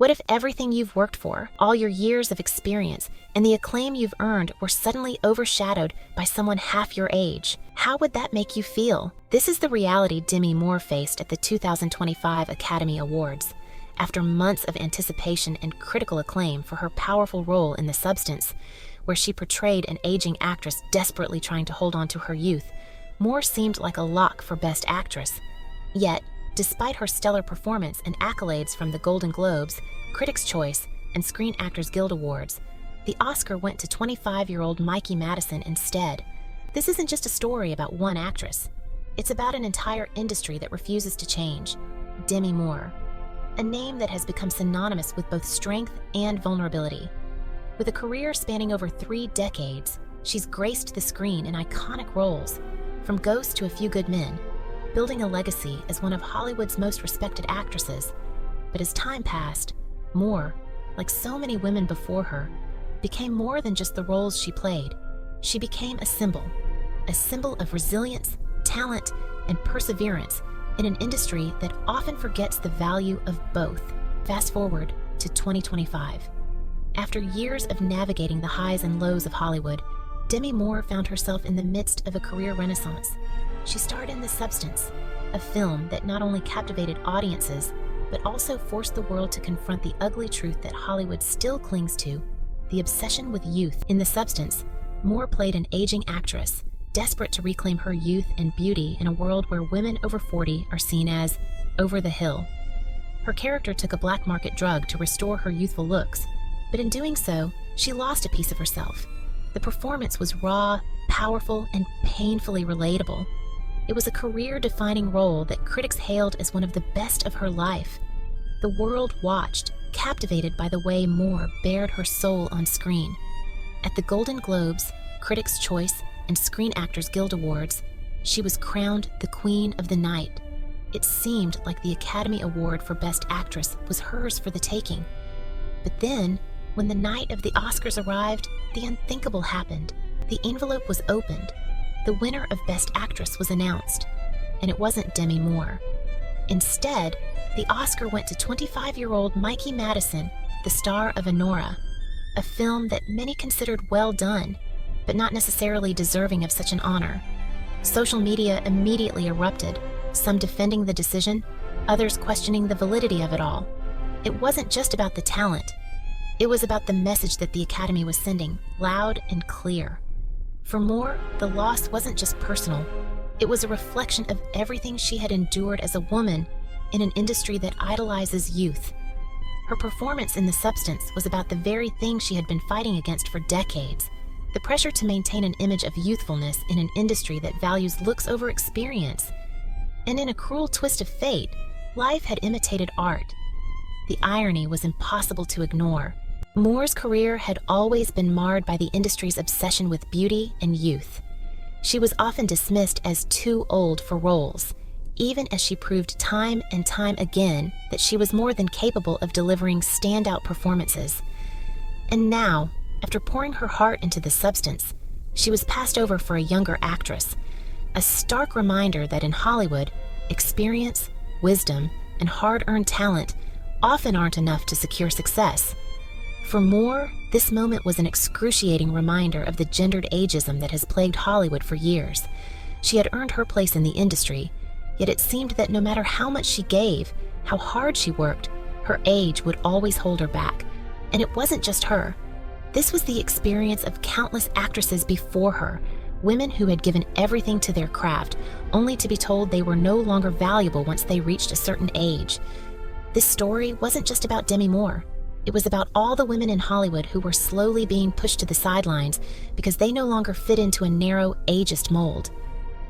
What if everything you've worked for, all your years of experience, and the acclaim you've earned were suddenly overshadowed by someone half your age? How would that make you feel? This is the reality Demi Moore faced at the 2025 Academy Awards. After months of anticipation and critical acclaim for her powerful role in The Substance, where she portrayed an aging actress desperately trying to hold on to her youth, Moore seemed like a lock for Best Actress. Yet, despite her stellar performance and accolades from the Golden Globes, Critics' Choice, and Screen Actors Guild Awards, the Oscar went to 25-year-old Mikey Madison instead. This isn't just a story about one actress. It's about an entire industry that refuses to change. Demi Moore, a name that has become synonymous with both strength and vulnerability. With a career spanning over 3 decades, she's graced the screen in iconic roles, from Ghost to A Few Good Men, building a legacy as one of Hollywood's most respected actresses. But as time passed, Moore, like so many women before her, became more than just the roles she played. She became a symbol of resilience, talent, and perseverance in an industry that often forgets the value of both. Fast forward to 2025. After years of navigating the highs and lows of Hollywood, Demi Moore found herself in the midst of a career renaissance. She starred in The Substance, a film that not only captivated audiences, but also forced the world to confront the ugly truth that Hollywood still clings to, the obsession with youth. In The Substance, Moore played an aging actress, desperate to reclaim her youth and beauty in a world where women over 40 are seen as over the hill. Her character took a black market drug to restore her youthful looks, but in doing so, she lost a piece of herself. The performance was raw, powerful, and painfully relatable. It was a career-defining role that critics hailed as one of the best of her life. The world watched, captivated by the way Moore bared her soul on screen. At the Golden Globes, Critics' Choice, and Screen Actors Guild Awards, she was crowned the Queen of the Night. It seemed like the Academy Award for Best Actress was hers for the taking. But then, when the night of the Oscars arrived, the unthinkable happened. The envelope was opened. The winner of Best Actress was announced, and it wasn't Demi Moore. Instead, the Oscar went to 25-year-old Mikey Madison, the star of Anora, a film that many considered well done, but not necessarily deserving of such an honor. Social media immediately erupted, some defending the decision, others questioning the validity of it all. It wasn't just about the talent. It was about the message that the Academy was sending, loud and clear. For Moore, the loss wasn't just personal. It was a reflection of everything she had endured as a woman in an industry that idolizes youth. Her performance in The Substance was about the very thing she had been fighting against for decades, the pressure to maintain an image of youthfulness in an industry that values looks over experience. And in a cruel twist of fate, life had imitated art. The irony was impossible to ignore. Moore's career had always been marred by the industry's obsession with beauty and youth. She was often dismissed as too old for roles, even as she proved time and time again that she was more than capable of delivering standout performances. And now, after pouring her heart into The Substance, she was passed over for a younger actress, a stark reminder that in Hollywood, experience, wisdom, and hard-earned talent often aren't enough to secure success. For Moore, this moment was an excruciating reminder of the gendered ageism that has plagued Hollywood for years. She had earned her place in the industry, yet it seemed that no matter how much she gave, how hard she worked, her age would always hold her back. And it wasn't just her. This was the experience of countless actresses before her, women who had given everything to their craft, only to be told they were no longer valuable once they reached a certain age. This story wasn't just about Demi Moore. It was about all the women in Hollywood who were slowly being pushed to the sidelines because they no longer fit into a narrow, ageist mold.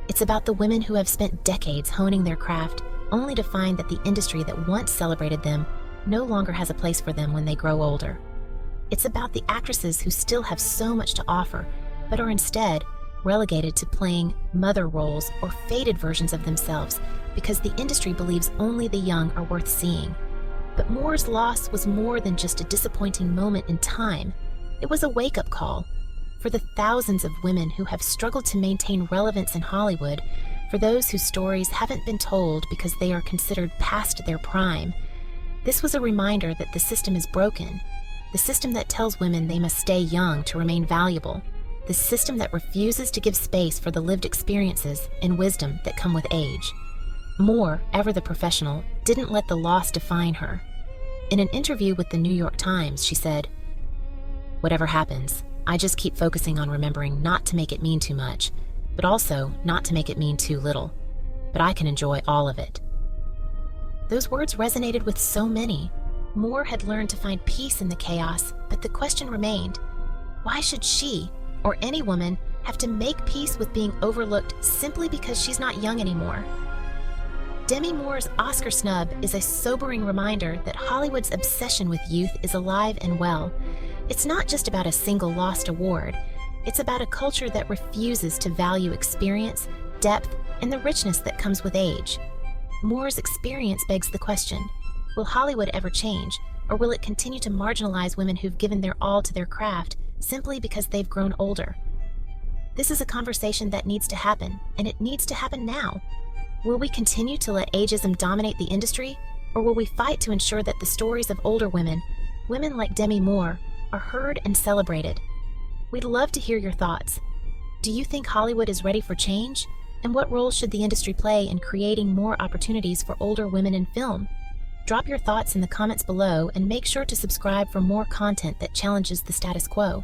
It's about the women who have spent decades honing their craft, only to find that the industry that once celebrated them no longer has a place for them when they grow older. It's about the actresses who still have so much to offer, but are instead relegated to playing mother roles or faded versions of themselves because the industry believes only the young are worth seeing. But Moore's loss was more than just a disappointing moment in time. It was a wake-up call. For the thousands of women who have struggled to maintain relevance in Hollywood, for those whose stories haven't been told because they are considered past their prime, This was a reminder that the system is broken, the system that tells women they must stay young to remain valuable, the system that refuses to give space for the lived experiences and wisdom that come with age. Moore, ever the professional, didn't let the loss define her. In an interview with the New York Times, she said, "Whatever happens, I just keep focusing on remembering not to make it mean too much, but also not to make it mean too little. But I can enjoy all of it." Those words resonated with so many. Moore had learned to find peace in the chaos, but the question remained, why should she, or any woman, have to make peace with being overlooked simply because she's not young anymore? Demi Moore's Oscar snub is a sobering reminder that Hollywood's obsession with youth is alive and well. It's not just about a single lost award. It's about a culture that refuses to value experience, depth, and the richness that comes with age. Moore's experience begs the question, will Hollywood ever change, or will it continue to marginalize women who've given their all to their craft simply because they've grown older? This is a conversation that needs to happen, and it needs to happen now. Will we continue to let ageism dominate the industry, or will we fight to ensure that the stories of older women, women like Demi Moore, are heard and celebrated? We'd love to hear your thoughts. Do you think Hollywood is ready for change? And what role should the industry play in creating more opportunities for older women in film? Drop your thoughts in the comments below and make sure to subscribe for more content that challenges the status quo.